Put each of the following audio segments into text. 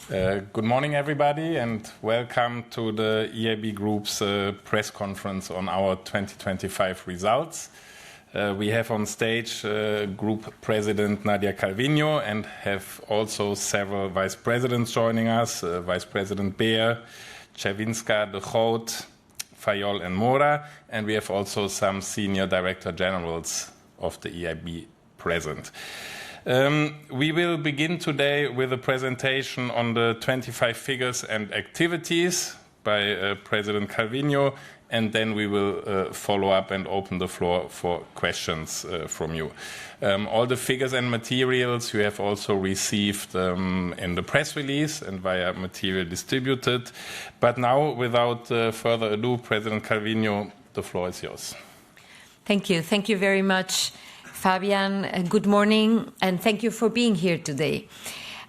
Good morning, everybody, and welcome to the EIB Group's press conference on our 2025 results. We have on stage Group President Nadia Calviño and have also several Vice Presidents joining us, Vice President Beer, Czerwinska, De Groot, Fayol and Mora, and we have also some Senior Director Generals of the EIB present. We will begin today with a presentation on the 25 figures and activities by President Calviño, and then we will follow up and open the floor for questions from you. All the figures and materials you have also received in the press release and via material distributed. But now, without further ado, President Calviño, the floor is yours. Thank you. Thank you very much, Fabian. Good morning, and thank you for being here today.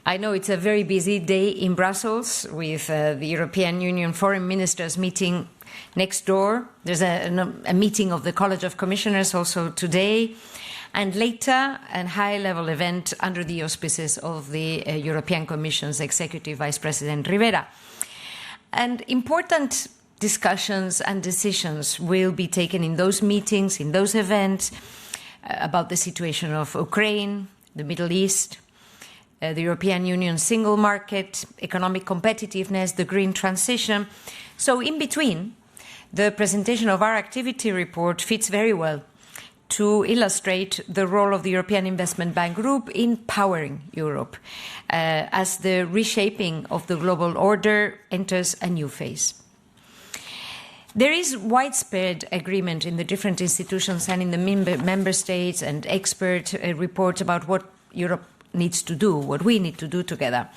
I know it's a very busy day in Brussels with the European Union Foreign Ministers meeting next door. There's a meeting of the College of Commissioners also today, and later a high-level event under the auspices of the European Commission's Executive Vice President Rivera. And important discussions and decisions will be taken in those meetings, in those events, about the situation of Ukraine, the Middle East, the European Union single market, economic competitiveness, the green transition. So in between, the presentation of our activity report fits very well to illustrate the role of the European Investment Bank Group in powering Europe as the reshaping of the global order enters a new phase. There is widespread agreement in the different institutions and in the member states and expert reports about what Europe needs to do, what we need to do together.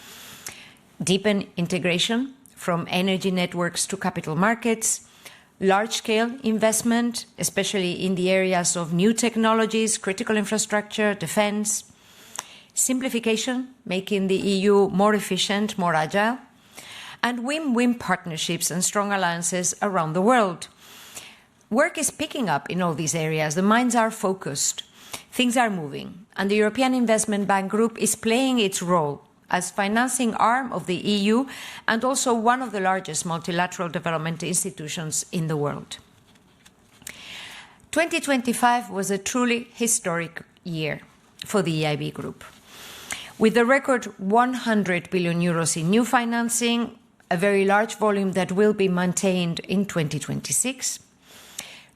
Deepen integration from energy networks to capital markets, large-scale investment, especially in the areas of new technologies, critical infrastructure, defense, simplification, making the EU more efficient, more agile, and win-win partnerships and strong alliances around the world. Work is picking up in all these areas. The minds are focused. Things are moving. And the European Investment Bank Group is playing its role as financing arm of the EU and also one of the largest multilateral development institutions in the world. 2025 was a truly historic year for the EIB Group. With a record 100 billion euros in new financing, a very large volume that will be maintained in 2026.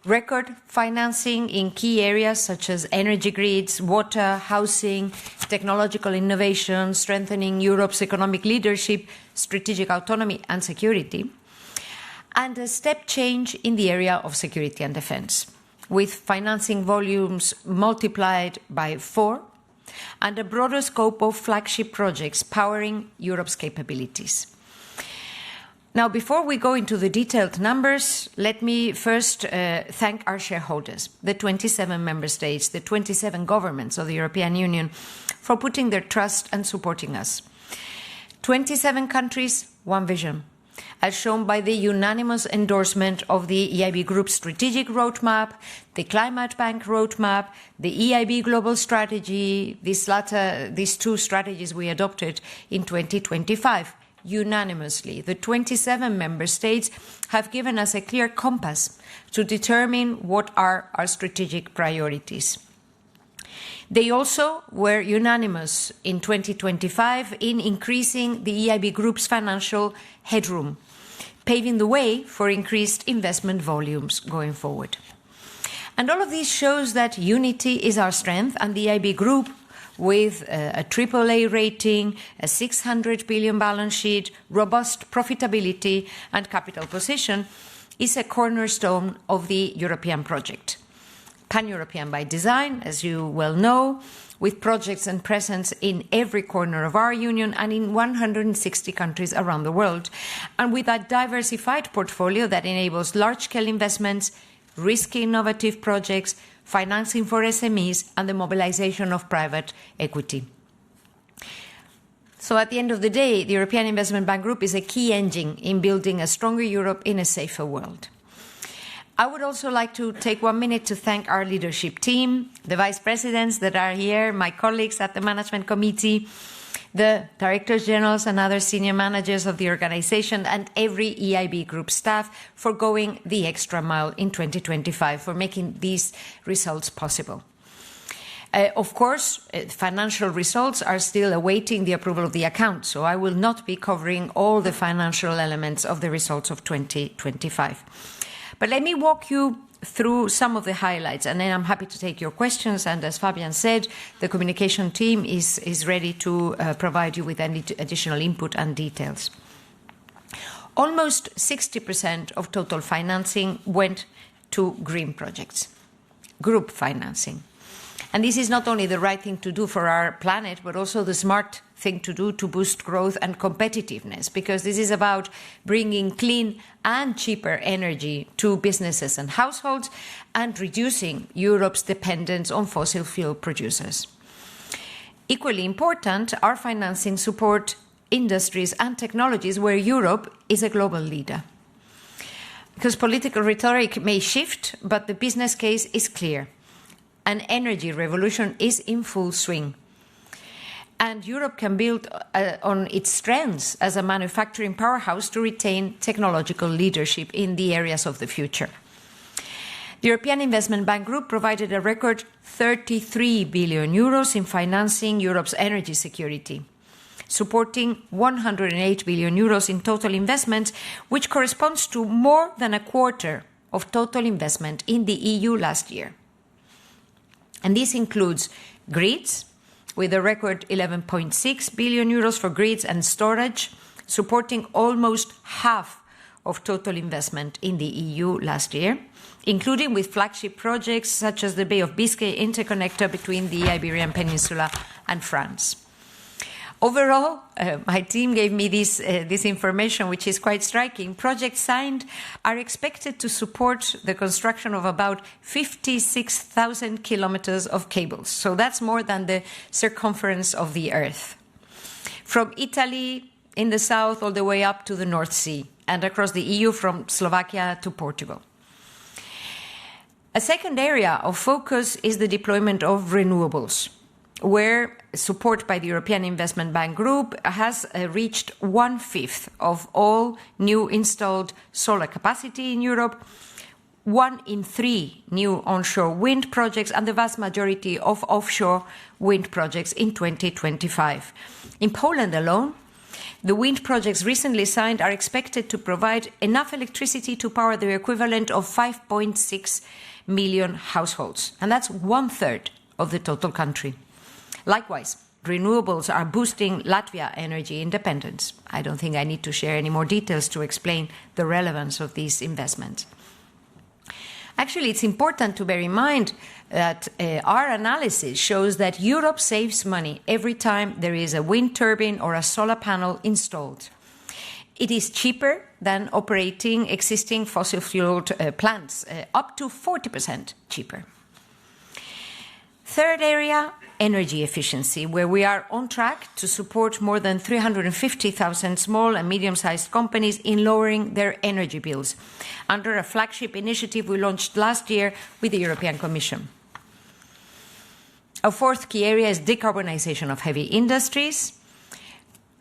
Record financing in key areas such as energy grids, water, housing, technological innovation, strengthening Europe's economic leadership, strategic autonomy and security. And a step change in the area of security and defense, with financing volumes multiplied by 4 and a broader scope of flagship projects powering Europe's capabilities. Now, before we go into the detailed numbers, let me first thank our shareholders, the 27 member states, the 27 governments of the European Union, for putting their trust and supporting us. 27 countries, one vision, as shown by the unanimous endorsement of the EIB Group's strategic roadmap, the Climate Bank roadmap, the EIB Global Strategy, these two strategies we adopted in 2025. Unanimously, the 27 member states have given us a clear compass to determine what are our strategic priorities. They also were unanimous in 2025 in increasing the EIB Group's financial headroom, paving the way for increased investment volumes going forward. And all of this shows that unity is our strength, and the EIB Group, with a AAA rating, a 600 billion balance sheet, robust profitability and capital position, is a cornerstone of the European project. Pan-European by design, as you well know, with projects and presence in every corner of our union and in 160 countries around the world, and with a diversified portfolio that enables large-scale investments, risky innovative projects, financing for SMEs, and the mobilization of private equity. So at the end of the day, the European Investment Bank Group is a key engine in building a stronger Europe in a safer world. I would also like to take 1 minute to thank our leadership team, the vice presidents that are here, my colleagues at the management committee, the directors generals and other senior managers of the organization, and every EIB group staff for going the extra mile in 2025 for making these results possible. Of course, financial results are still awaiting the approval of the account, so I will not be covering all the financial elements of the results of 2025. But let me walk you through some of the highlights, and then I'm happy to take your questions. And as Fabian said, the communication team is ready to provide you with any additional input and details. Almost 60% of total financing went to green projects, group financing. And this is not only the right thing to do for our planet, but also the smart thing to do to boost growth and competitiveness, because this is about bringing clean and cheaper energy to businesses and households and reducing Europe's dependence on fossil fuel producers. Equally important, our financing support industries and technologies where Europe is a global leader. Because political rhetoric may shift, but the business case is clear. An energy revolution is in full swing. And Europe can build on its strengths as a manufacturing powerhouse to retain technological leadership in the areas of the future. The European Investment Bank Group provided a record 33 billion euros in financing Europe's energy security, supporting 108 billion euros in total investment, which corresponds to more than a quarter of total investment in the EU last year. And this includes grids, with a record 11.6 billion euros for grids and storage, supporting almost half of total investment in the EU last year, including with flagship projects such as the Bay of Biscay interconnector between the Iberian Peninsula and France. Overall, my team gave me this information, which is quite striking. Projects signed are expected to support the construction of about 56,000 kilometers of cables. So that's more than the circumference of the Earth. From Italy in the south all the way up to the North Sea, and across the EU from Slovakia to Portugal. A second area of focus is the deployment of renewables, where support by the European Investment Bank Group has reached 1/5 of all new installed solar capacity in Europe, 1 in 3 new onshore wind projects, and the vast majority of offshore wind projects in 2025. In Poland alone, the wind projects recently signed are expected to provide enough electricity to power the equivalent of 5.6 million households, and that's 1/3 of the total country. Likewise, renewables are boosting Latvia energy independence. I don't think I need to share any more details to explain the relevance of these investments. Actually, it's important to bear in mind that our analysis shows that Europe saves money every time there is a wind turbine or a solar panel installed. It is cheaper than operating existing fossil-fueled plants, up to 40% cheaper. Third area, energy efficiency, where we are on track to support more than 350,000 small and medium-sized companies in lowering their energy bills under a flagship initiative we launched last year with the European Commission. A fourth key area is decarbonization of heavy industries,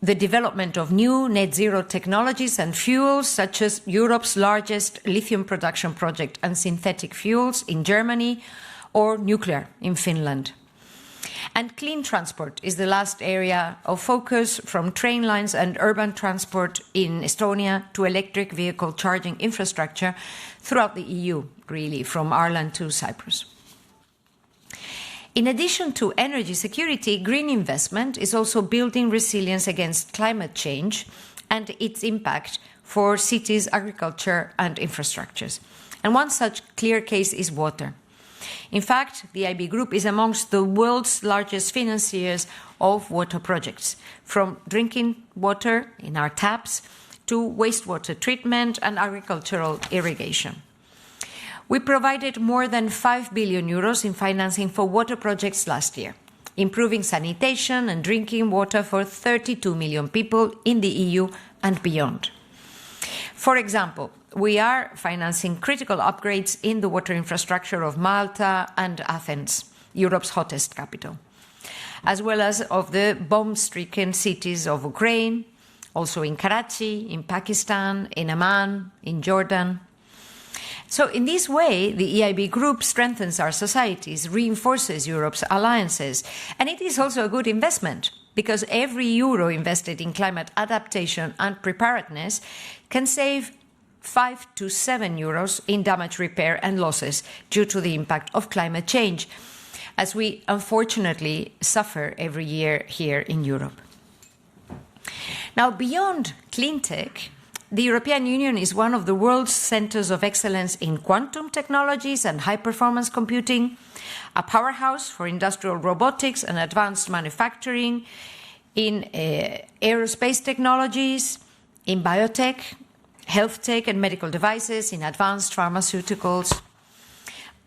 the development of new net zero technologies and fuels, such as Europe's largest lithium production project and synthetic fuels in Germany, or nuclear in Finland. And clean transport is the last area of focus, from train lines and urban transport in Estonia to electric vehicle charging infrastructure throughout the EU, really, from Ireland to Cyprus. In addition to energy security, green investment is also building resilience against climate change and its impact for cities, agriculture and infrastructures. And one such clear case is water. In fact, the EIB Group is amongst the world's largest financiers of water projects, from drinking water in our taps to wastewater treatment and agricultural irrigation. We provided more than 5 billion euros in financing for water projects last year, improving sanitation and drinking water for 32 million people in the EU and beyond. For example, we are financing critical upgrades in the water infrastructure of Malta and Athens, Europe's hottest capital. as well as of the bomb-stricken cities of Ukraine, also in Karachi, in Pakistan, in Amman, in Jordan. So in this way, the EIB Group strengthens our societies, reinforces Europe's alliances, and it is also a good investment, because every euro invested in climate adaptation and preparedness can save 5 to 7 euros in damage repair and losses due to the impact of climate change, as we unfortunately suffer every year here in Europe. Now, beyond clean tech, the European Union is one of the world's centers of excellence in quantum technologies and high-performance computing, a powerhouse for industrial robotics and advanced manufacturing, in aerospace technologies, in biotech, health tech and medical devices, in advanced pharmaceuticals.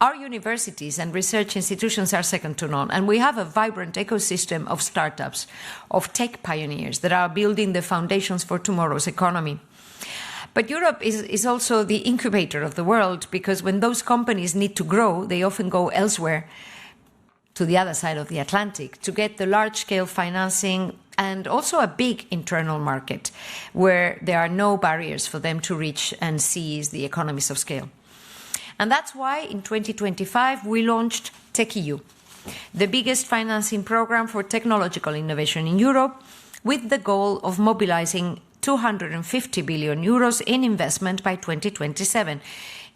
Our universities and research institutions are second to none, and we have a vibrant ecosystem of startups, of tech pioneers that are building the foundations for tomorrow's economy. But Europe is also the incubator of the world, because when those companies need to grow, they often go elsewhere, to the other side of the Atlantic, to get the large-scale financing and also a big internal market where there are no barriers for them to reach and seize the economies of scale. And that's why in 2025 we launched TechEU, the biggest financing program for technological innovation in Europe, with the goal of mobilizing 250 billion euros in investment by 2027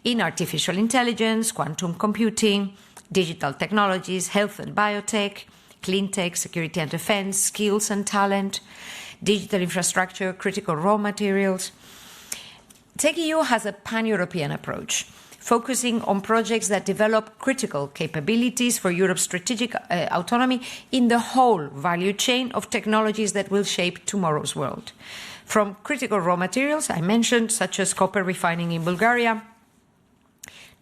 in artificial intelligence, quantum computing, digital technologies, health and biotech, clean tech, security and defense, skills and talent, digital infrastructure, critical raw materials. TechEU has a pan-European approach, focusing on projects that develop critical capabilities for Europe's strategic autonomy in the whole value chain of technologies that will shape tomorrow's world. From critical raw materials, I mentioned, such as copper refining in Bulgaria,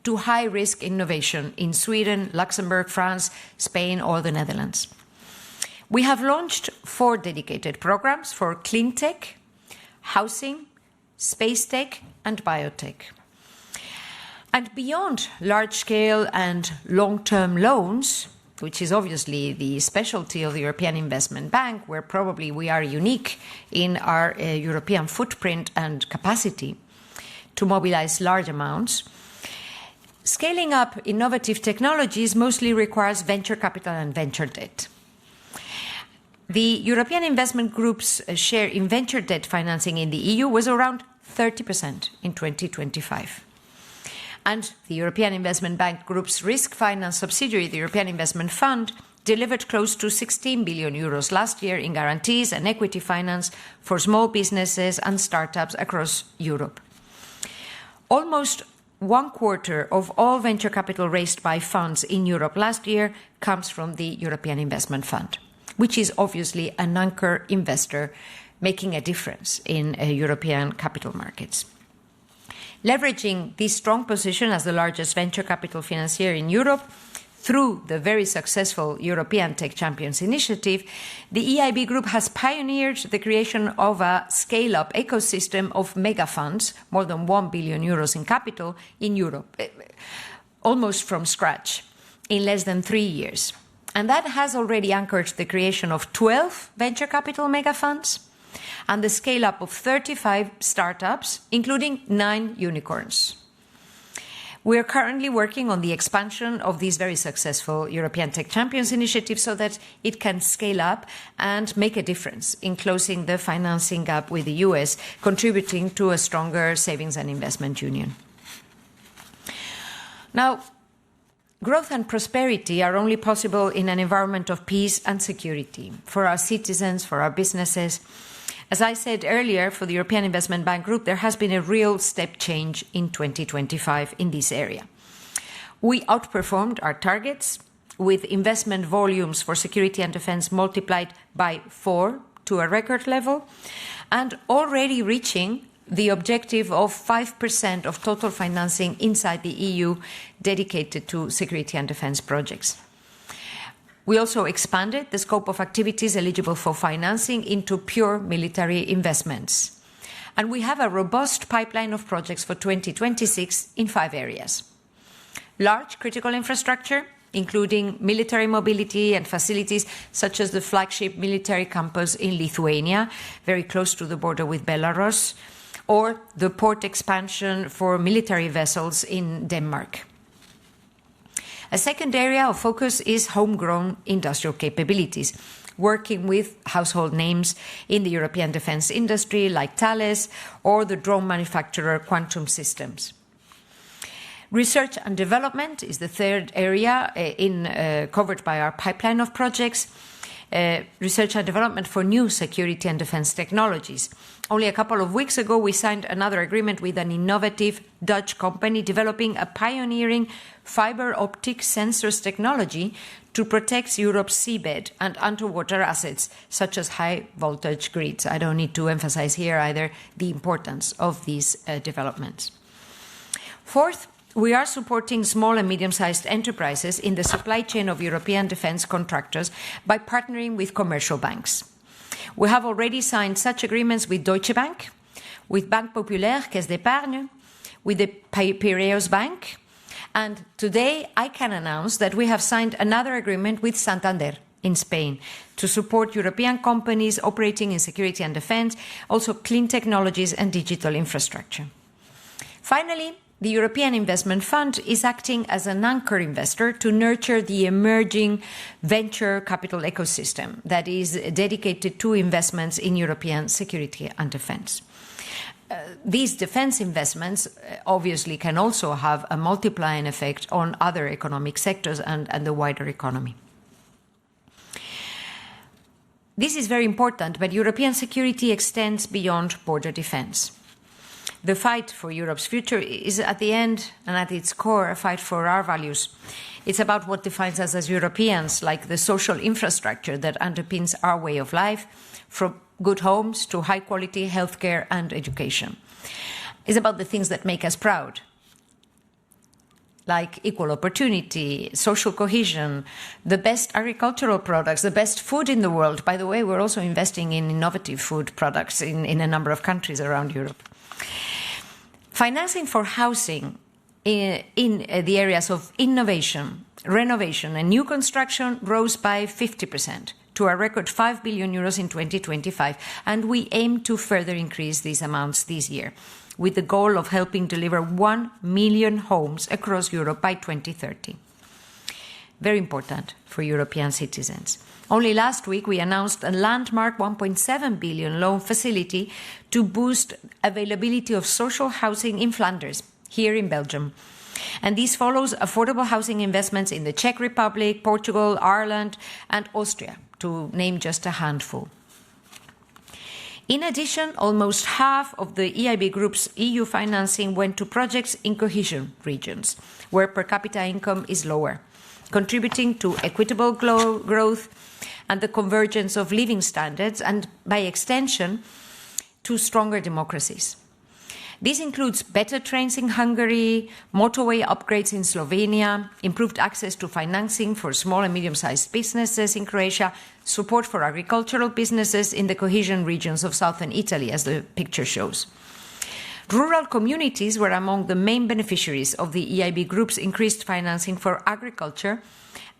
to high-risk innovation in Sweden, Luxembourg, France, Spain, or the Netherlands. We have launched 4 dedicated programs for clean tech, housing, space tech, and biotech. And beyond large-scale and long-term loans, which is obviously the specialty of the European Investment Bank, where probably we are unique in our European footprint and capacity to mobilize large amounts, scaling up innovative technologies mostly requires venture capital and venture debt. The European Investment Group's share in venture debt financing in the EU was around 30% in 2025. And the European Investment Bank Group's risk finance subsidiary, the European Investment Fund, delivered close to 16 billion euros last year in guarantees and equity finance for small businesses and startups across Europe. Almost 1/4 of all venture capital raised by funds in Europe last year comes from the European Investment Fund, which is obviously an anchor investor making a difference in European capital markets. Leveraging this strong position as the largest venture capital financier in Europe, through the very successful European Tech Champions initiative, the EIB Group has pioneered the creation of a scale-up ecosystem of mega funds, more than 1 billion euros in capital, in Europe, almost from scratch, in less than 3 years. And that has already anchored the creation of 12 venture capital mega funds and the scale-up of 35 startups, including 9 unicorns. We are currently working on the expansion of this very successful European Tech Champions initiative so that it can scale up and make a difference in closing the financing gap with the US, contributing to a stronger savings and investment union. Now, growth and prosperity are only possible in an environment of peace and security for our citizens, for our businesses. As I said earlier, for the European Investment Bank Group, there has been a real step change in 2025 in this area. We outperformed our targets, with investment volumes for security and defense multiplied by 4 to a record level, and already reaching the objective of 5% of total financing inside the EU dedicated to security and defense projects. We also expanded the scope of activities eligible for financing into pure military investments. And we have a robust pipeline of projects for 2026 in 5 areas: large critical infrastructure, including military mobility and facilities such as the flagship military campus in Lithuania, very close to the border with Belarus, or the port expansion for military vessels in Denmark. A second area of focus is homegrown industrial capabilities, working with household names in the European defense industry like Thales or the drone manufacturer Quantum Systems. Research and development is the third area covered by our pipeline of projects. Research and development for new security and defense technologies. Only a couple of weeks ago, we signed another agreement with an innovative Dutch company developing a pioneering fiber optic sensors technology to protect Europe's seabed and underwater assets, such as high voltage grids. I don't need to emphasize here either the importance of these developments. Fourth, we are supporting small and medium-sized enterprises in the supply chain of European defence contractors by partnering with commercial banks. We have already signed such agreements with Deutsche Bank, with Banque Populaire, Caisse d'Épargne, with the Piraeus Bank, and today I can announce that we have signed another agreement with Santander in Spain to support European companies operating in security and defence, also clean technologies and digital infrastructure. Finally, the European Investment Fund is acting as an anchor investor to nurture the emerging venture capital ecosystem that is dedicated to investments in European security and defence. These defence investments obviously can also have a multiplying effect on other economic sectors and the wider economy. This is very important, but European security extends beyond border defence. The fight for Europe's future is at the end and at its core a fight for our values. It's about what defines us as Europeans, like the social infrastructure that underpins our way of life, from good homes to high-quality healthcare and education. It's about the things that make us proud, like equal opportunity, social cohesion, the best agricultural products, the best food in the world. By the way, we're also investing in innovative food products in a number of countries around Europe. Financing for housing in the areas of innovation, renovation and new construction rose by 50% to a record 5 billion euros in 2025, and we aim to further increase these amounts this year, with the goal of helping deliver 1 million homes across Europe by 2030. Very important for European citizens. Only last week, we announced a landmark 1.7 billion loan facility to boost availability of social housing in Flanders, here in Belgium. And this follows affordable housing investments in the Czech Republic, Portugal, Ireland, and Austria, to name just a handful. In addition, almost half of the EIB Group's EU financing went to projects in cohesion regions, where per capita income is lower, contributing to equitable growth and the convergence of living standards, and by extension, to stronger democracies. This includes better trains in Hungary, motorway upgrades in Slovenia, improved access to financing for small and medium-sized businesses in Croatia, support for agricultural businesses in the cohesion regions of southern Italy, as the picture shows. Rural communities were among the main beneficiaries of the EIB Group's increased financing for agriculture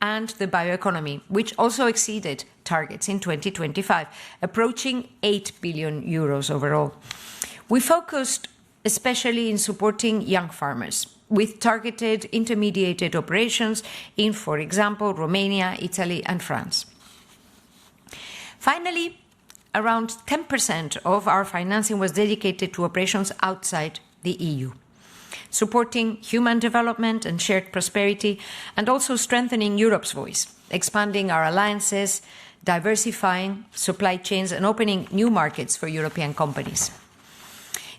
and the bioeconomy, which also exceeded targets in 2025, approaching 8 billion euros overall. We focused especially in supporting young farmers with targeted intermediated operations in, for example, Romania, Italy, and France. Finally, around 10% of our financing was dedicated to operations outside the EU, supporting human development and shared prosperity, and also strengthening Europe's voice, expanding our alliances, diversifying supply chains, and opening new markets for European companies.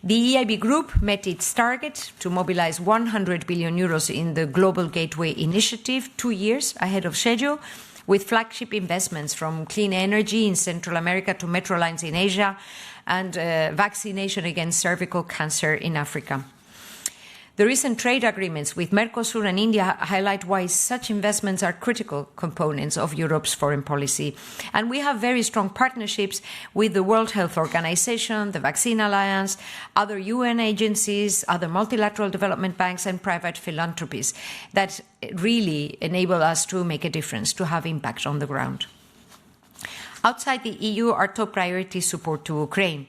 The EIB Group met its target to mobilize 100 billion euros in the Global Gateway Initiative 2 years ahead of schedule, with flagship investments from clean energy in Central America to metro lines in Asia and vaccination against cervical cancer in Africa. The recent trade agreements with Mercosur and India highlight why such investments are critical components of Europe's foreign policy. And we have very strong partnerships with the World Health Organization, the Vaccine Alliance, other UN agencies, other multilateral development banks, and private philanthropies that really enable us to make a difference, to have impact on the ground. Outside the EU, our top priority is support to Ukraine.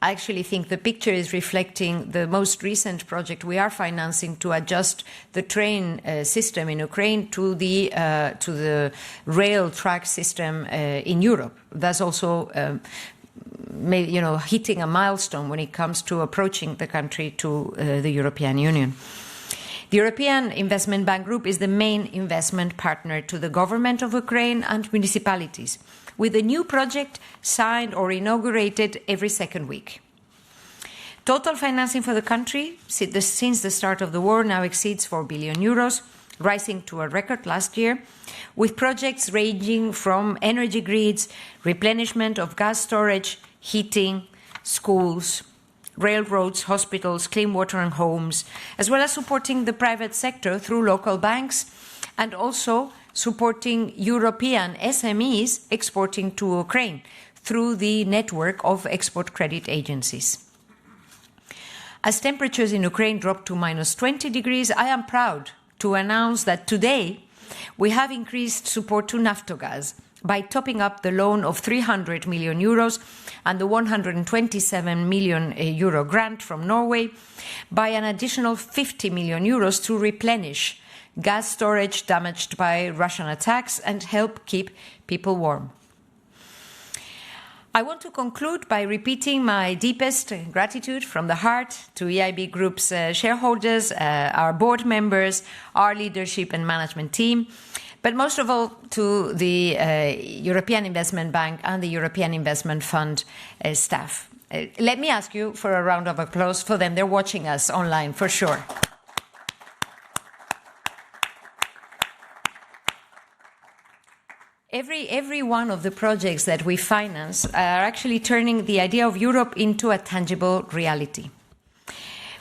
I actually think the picture is reflecting the most recent project we are financing to adjust the train system in Ukraine to the rail track system in Europe. That's also hitting a milestone when it comes to approaching the country to the European Union. The European Investment Bank Group is the main investment partner to the government of Ukraine and municipalities, with a new project signed or inaugurated every second week. Total financing for the country since the start of the war now exceeds 4 billion euros, rising to a record last year, with projects ranging from energy grids, replenishment of gas storage, heating, schools, railroads, hospitals, clean water and homes, as well as supporting the private sector through local banks and also supporting European SMEs exporting to Ukraine through the network of export credit agencies. As temperatures in Ukraine drop to -20 degrees, I am proud to announce that today we have increased support to Naftogaz by topping up the loan of 300 million euros and the 127 million euro grant from Norway by an additional 50 million euros to replenish gas storage damaged by Russian attacks and help keep people warm. I want to conclude by repeating my deepest gratitude from the heart to EIB Group's shareholders, our board members, our leadership and management team, but most of all to the European Investment Bank and the European Investment Fund staff. Let me ask you for a round of applause for them. They're watching us online for sure. Every one of the projects that we finance are actually turning the idea of Europe into a tangible reality,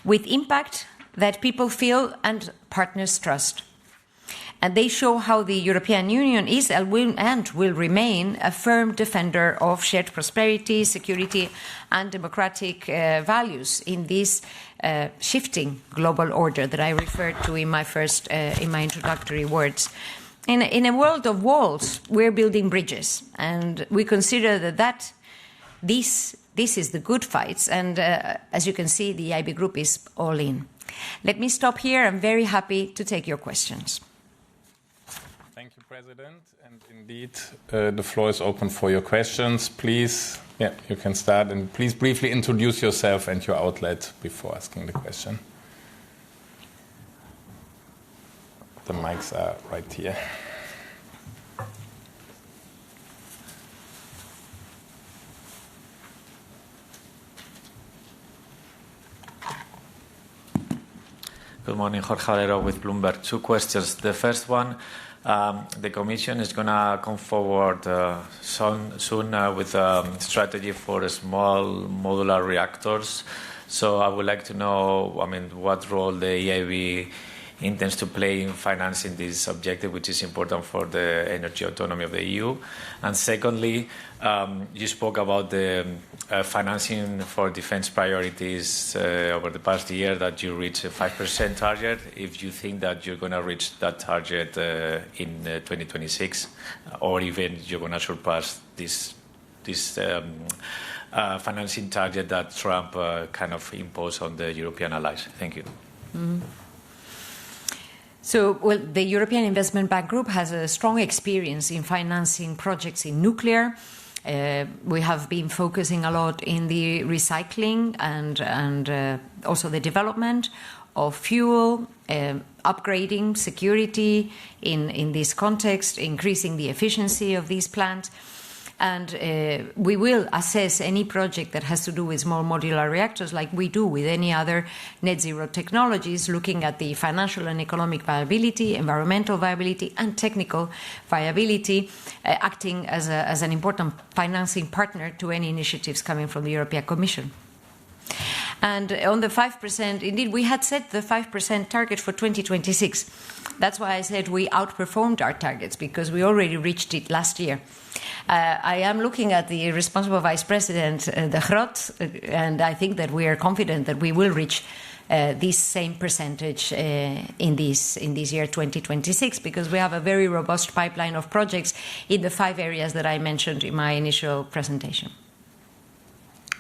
with impact that people feel and partners trust. And they show how the European Union is and will remain a firm defender of shared prosperity, security, and democratic values in this shifting global order that I referred to in my introductory words. In a world of walls, we're building bridges, and we consider that this is the good fights. And as you can see, the EIB Group is all in. Let me stop here. I'm very happy to take your questions. Thank you, President. And indeed, the floor is open for your questions. Please, you can start, and please briefly introduce yourself and your outlet before asking the question. The mics are right here. Good morning, Jorge Valero with Bloomberg. 2 questions. The first one, the Commission is going to come forward soon with a strategy for small modular reactors. So I would like to know, what role the EIB intends to play in financing this objective, which is important for the energy autonomy of the EU. And secondly, you spoke about the financing for defense priorities over the past year, that you reached a 5% target. If you think that you're going to reach that target in 2026, or even you're going to surpass this financing target that Trump kind of imposed on the European allies. Thank you. Mm-hmm. So, the European Investment Bank Group has a strong experience in financing projects in nuclear. We have been focusing a lot in the recycling and also the development of fuel, upgrading security in this context, increasing the efficiency of these plants. And we will assess any project that has to do with small modular reactors, like we do with any other net zero technologies, looking at the financial and economic viability, environmental viability, and technical viability, acting as an important financing partner to any initiatives coming from the European Commission. And on the 5%, indeed, we had set the 5% target for 2026. That's why I said we outperformed our targets, because we already reached it last year. I am looking at the responsible Vice President, De Groot, and I think that we are confident that we will reach this same percentage in this year 2026, because we have a very robust pipeline of projects in the 5 areas that I mentioned in my initial presentation.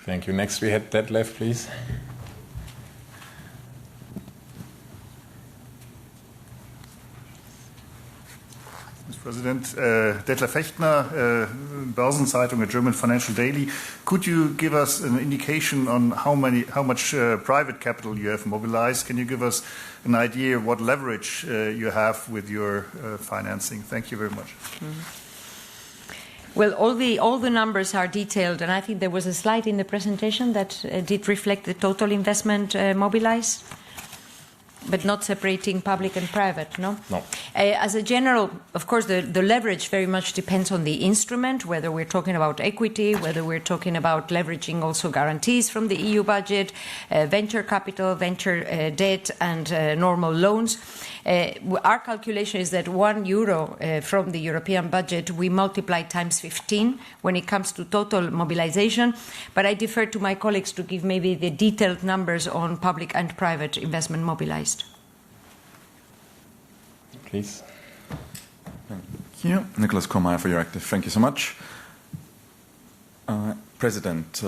Thank you. Next we had Detlef, please. Mr. President, Detlef Fechtner, Börsenzeitung, a German financial daily. Could you give us an indication on how much private capital you have mobilized? Can you give us an idea of what leverage you have with your financing? Thank you very much. Well, all the numbers are detailed, and I think there was a slide in the presentation that did reflect the total investment mobilized, but not separating public and private, no? No. As a general, of course, the leverage very much depends on the instrument, whether we're talking about equity, whether we're talking about leveraging also guarantees from the EU budget, venture capital, venture debt, and normal loans. Our calculation is that €1 from the European budget, we multiply times 15 when it comes to total mobilization. But I defer to my colleagues to give maybe the detailed numbers on public and private investment mobilized. Please. Thank you. Nicholas Kohlmeier for Euractiv. Thank you so much. President,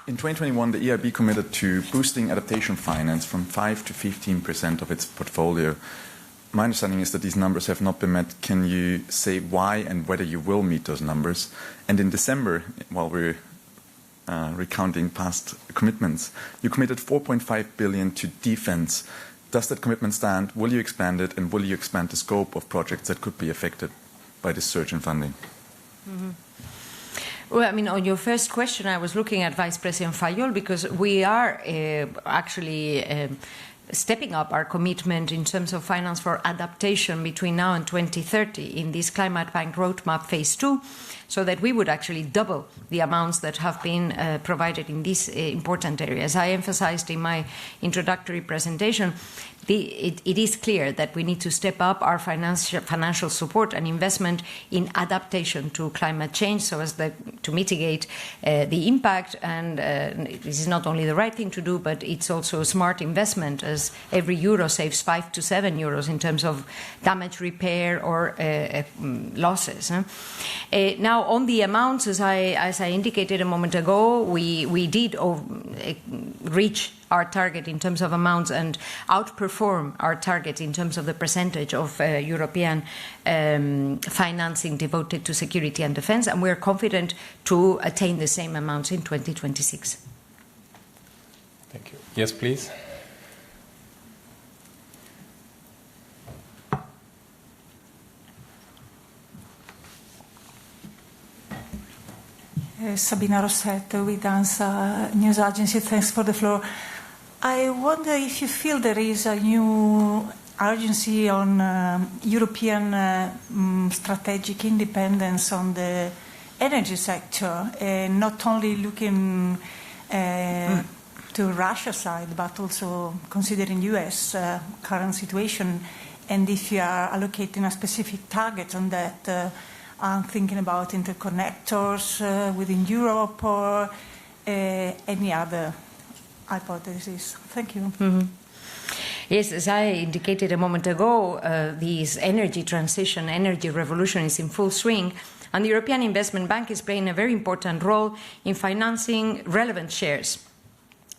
in 2021, the EIB committed to boosting adaptation finance from 5 to 15% of its portfolio. My understanding is that these numbers have not been met. Can you say why and whether you will meet those numbers? And in December, while we're recounting past commitments, you committed 4.5 billion to defense. Does that commitment stand? Will you expand it? And will you expand the scope of projects that could be affected by this surge in funding? Mm-hmm. Well, I mean, on your first question, I was looking at Vice President Fayol, because we are actually stepping up our commitment in terms of finance for adaptation between now and 2030 in this Climate Bank Roadmap Phase 2, so that we would actually double the amounts that have been provided in these important areas. I emphasized in my introductory presentation, it is clear that we need to step up our financial support and investment in adaptation to climate change so as to mitigate the impact. And this is not only the right thing to do, but it's also a smart investment, as every euro saves 5 to 7 euros in terms of damage repair or losses. Now, on the amounts, as I indicated a moment ago, we did reach our target in terms of amounts and outperform our target in terms of the percentage of European financing devoted to security and defense, and we're confident to attain the same amounts in 2026. Thank you. Yes, please. Sabina Rossetto with ANSA News Agency. Thanks for the floor. I wonder if you feel there is a new urgency on European strategic independence on the energy sector, not only looking to Russia side, but also considering US current situation, and if you are allocating a specific target on that. I'm thinking about interconnectors within Europe or any other hypothesis. Thank you. Mm-hmm. Yes, as I indicated a moment ago, this energy transition, energy revolution is in full swing, and the European Investment Bank is playing a very important role in financing relevant shares,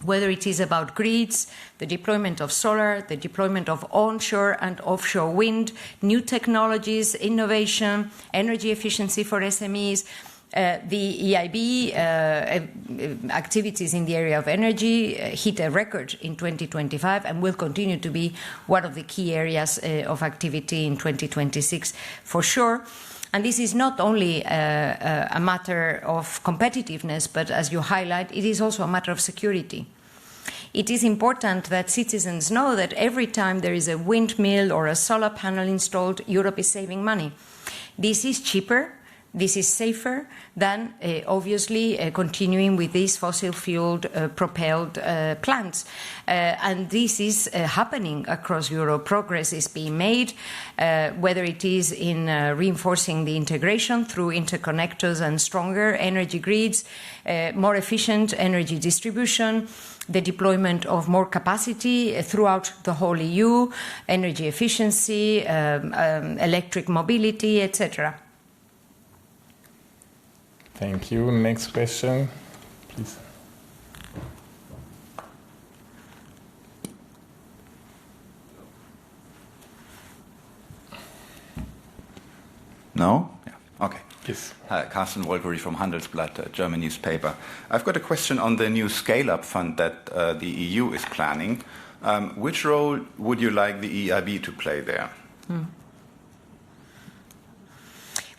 whether it is about grids, the deployment of solar, the deployment of onshore and offshore wind, new technologies, innovation, energy efficiency for SMEs. The EIB activities in the area of energy hit a record in 2025 and will continue to be one of the key areas of activity in 2026 for sure. And this is not only a matter of competitiveness, but as you highlight, it is also a matter of security. It is important that citizens know that every time there is a windmill or a solar panel installed, Europe is saving money. This is cheaper This is safer than, obviously, continuing with these fossil-fueled propelled plants. And this is happening across Europe. Progress is being made, whether it is in reinforcing the integration through interconnectors and stronger energy grids, more efficient energy distribution, the deployment of more capacity throughout the whole EU, energy efficiency, electric mobility, etc. Thank you. Next question, please. No? Yeah. Okay. Yes. Hi, Carsten Wolkery from Handelsblatt, a German newspaper. I've got a question on the new scale-up fund that the EU is planning. Which role would you like the EIB to play there?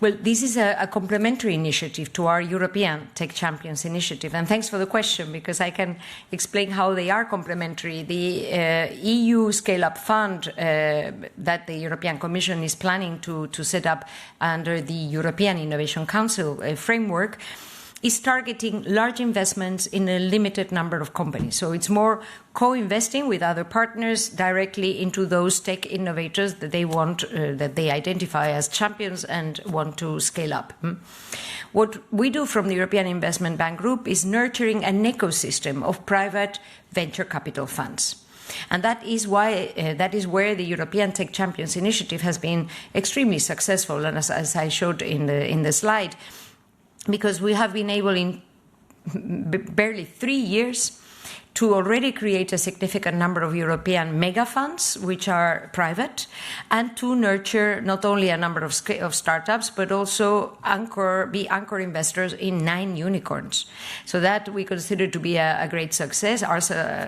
Well, this is a complementary initiative to our European Tech Champions initiative. And thanks for the question, because I can explain how they are complementary. The EU Scale-Up Fund that the European Commission is planning to set up under the European Innovation Council framework is targeting large investments in a limited number of companies. So it's more co-investing with other partners directly into those tech innovators that they want, that they identify as champions and want to scale up. What we do from the European Investment Bank Group is nurturing an ecosystem of private venture capital funds. And that is why that is where the European Tech Champions initiative has been extremely successful. And as I showed in the slide, because we have been able in barely 3 years to already create a significant number of European mega funds, which are private, and to nurture not only a number of startups, but also be anchor investors in 9 unicorns. So that we consider to be a great success, our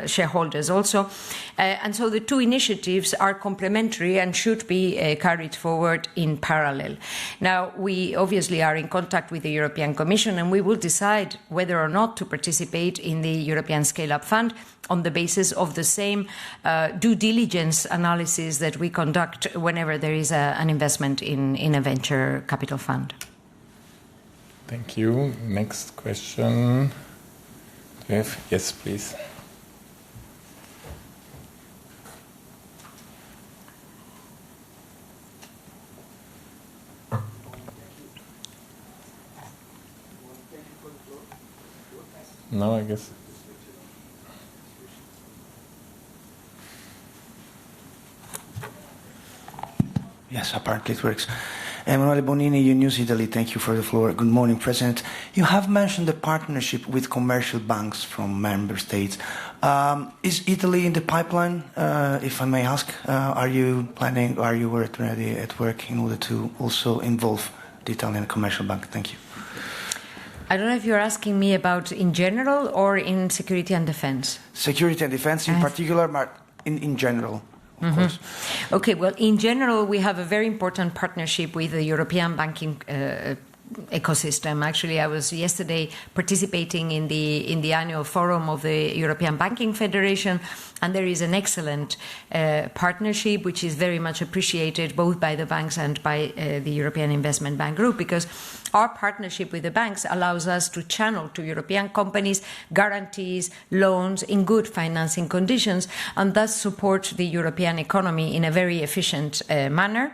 shareholders also. And so the two initiatives are complementary and should be carried forward in parallel. Now, we obviously are in contact with the European Commission, and we will decide whether or not to participate in the European Scale-Up Fund on the basis of the same due diligence analysis that we conduct whenever there is an investment in a venture capital fund. Thank you. Next question. Yes, please. No, I guess. Yes, apparently it works. Emanuele Bonini, News Italy, thank you for the floor. Good morning, President. You have mentioned the partnership with commercial banks from member states. Is Italy in the pipeline, if I may ask? Are you planning, are you already at work in order to also involve the Italian commercial bank? Thank you. I don't know if you're asking me about in general or in security and defense. Security and defense in particular, but in general. Of course. Okay, well, in general, we have a very important partnership with the European banking ecosystem. Actually, I was yesterday participating in the annual forum of the European Banking Federation, and there is an excellent partnership which is very much appreciated both by the banks and by the European Investment Bank Group, because our partnership with the banks allows us to channel to European companies guarantees, loans in good financing conditions, and thus support the European economy in a very efficient manner.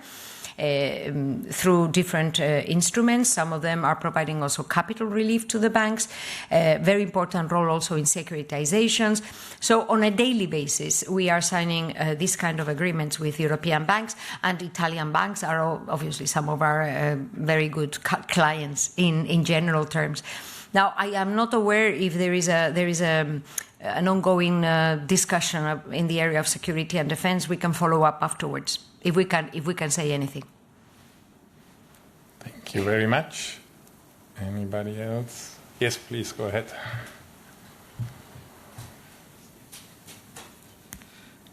Through different instruments. Some of them are providing also capital relief to the banks, very important role also in securitizations. So on a daily basis, we are signing this kind of agreements with European banks, and Italian banks are obviously some of our very good clients in general terms. Now, I am not aware if there is an ongoing discussion in the area of security and defense. We can follow up afterwards. If we can say anything. Thank you very much. Anybody else? Yes, please go ahead.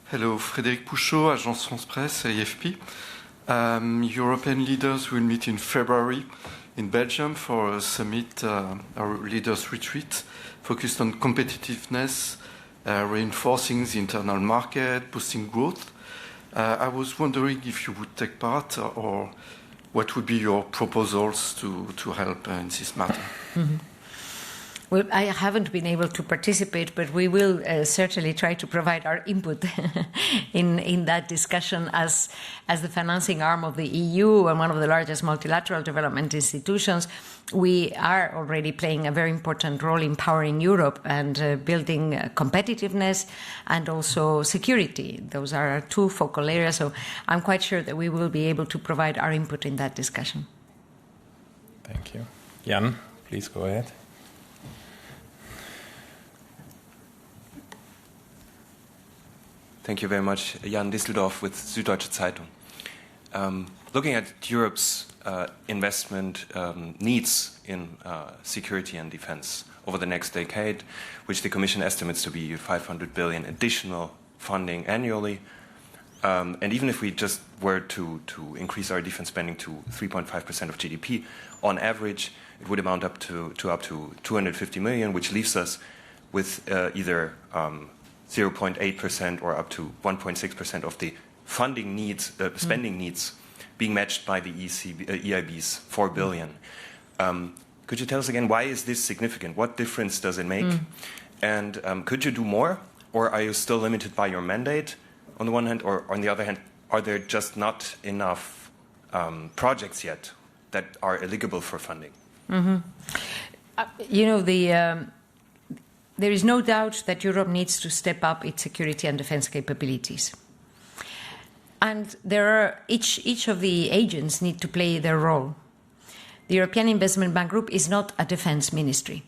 Hello, Frédéric Pouchot, Agence France Presse, AFP. European leaders will meet in February in Belgium for a summit, a leaders retreat, focused on competitiveness, reinforcing the internal market, boosting growth. I was wondering if you would take part or what would be your proposals to help in this matter? Mm-hmm. Well, I haven't been able to participate, but we will certainly try to provide our input in that discussion as the financing arm of the EU and one of the largest multilateral development institutions. We are already playing a very important role in powering Europe and building competitiveness and also security. Those are our two focal areas, so I'm quite sure that we will be able to provide our input in that discussion. Thank you. Jan, please go ahead. Thank you very much. Jan Disseldorf with Süddeutsche Zeitung. Looking at Europe's investment needs in security and defense over the next decade, which the Commission estimates to be 500 billion additional funding annually, and even if we just were to increase our defense spending to 3.5% of GDP, on average, it would amount up to 250 million, which leaves us with either 0.8% or up to 1.6% of the funding needs, spending needs, being matched by the EIB's 4 billion. Could you tell us again, why is this significant? What difference does it make? And could you do more? Or are you still limited by your mandate on the one hand? Or on the other hand, are there just not enough projects yet that are eligible for funding? Mm-hmm. There is no doubt that Europe needs to step up its security and defense capabilities. And each of the agents need to play their role. The European Investment Bank Group is not a defense ministry.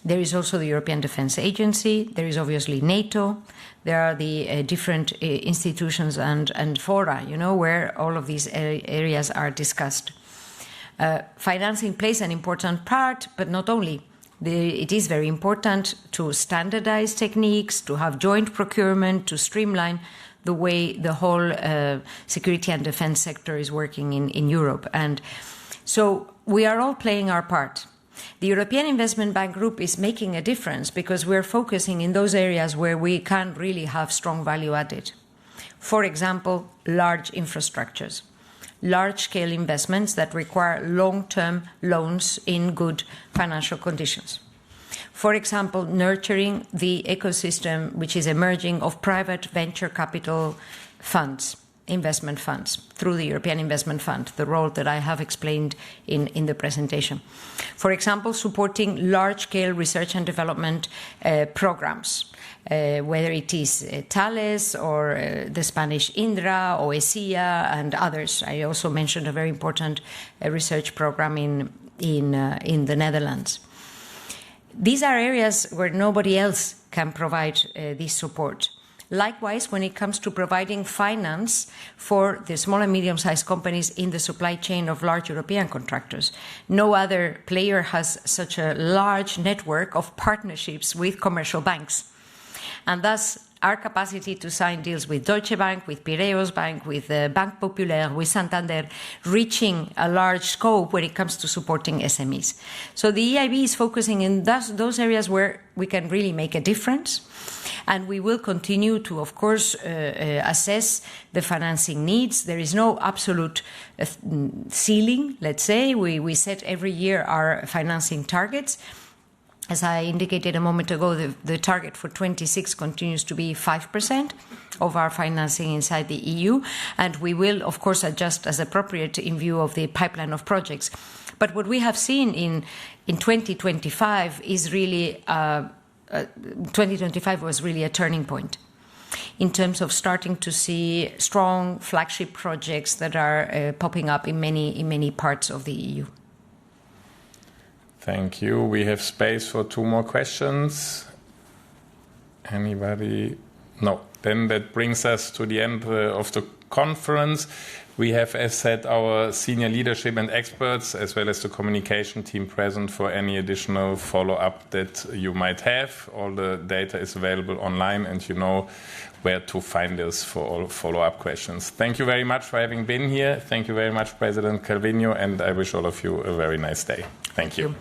There is also the European Defense Agency, there is obviously NATO, there are the different institutions and fora, where all of these areas are discussed. Financing plays an important part, but not only. It is very important to standardize techniques, to have joint procurement, to streamline the way the whole security and defense sector is working in Europe. And so we are all playing our part. The European Investment Bank Group is making a difference because we're focusing in those areas where we can really have strong value added. For example, large infrastructures, large-scale investments that require long-term loans in good financial conditions. For example, nurturing the ecosystem which is emerging of private venture capital funds, investment funds, through the European Investment Fund, the role that I have explained in the presentation. For example, supporting large-scale research and development programs, whether it is Thales or the Spanish Indra, OECIA, and others. I also mentioned a very important research program in the Netherlands. These are areas where nobody else can provide this support. Likewise, when it comes to providing finance for the small and medium-sized companies in the supply chain of large European contractors, no other player has such a large network of partnerships with commercial banks. And thus, our capacity to sign deals with Deutsche Bank, with Piraeus Bank, with Bank Populaire, with Santander, reaching a large scope when it comes to supporting SMEs. So the EIB is focusing in those areas where we can really make a difference. And we will continue to, of course, assess the financing needs. There is no absolute ceiling, let's say. We set every year our financing targets. As I indicated a moment ago, the target for 26 continues to be 5% of our financing inside the EU, and we will, of course, adjust as appropriate in view of the pipeline of projects. But what we have seen in 2025 is really, 2025 was really a turning point in terms of starting to see strong flagship projects that are popping up in many parts of the EU. Thank you. We have space for 2 more questions. Anybody? No. Then that brings us to the end of the conference. We have, as said, our senior leadership and experts, as well as the communication team present for any additional follow-up that you might have. All the data is available online, and you know where to find us for all follow-up questions. Thank you very much for having been here. Thank you very much, President Calviño, and I wish all of you a very nice day. Thank you.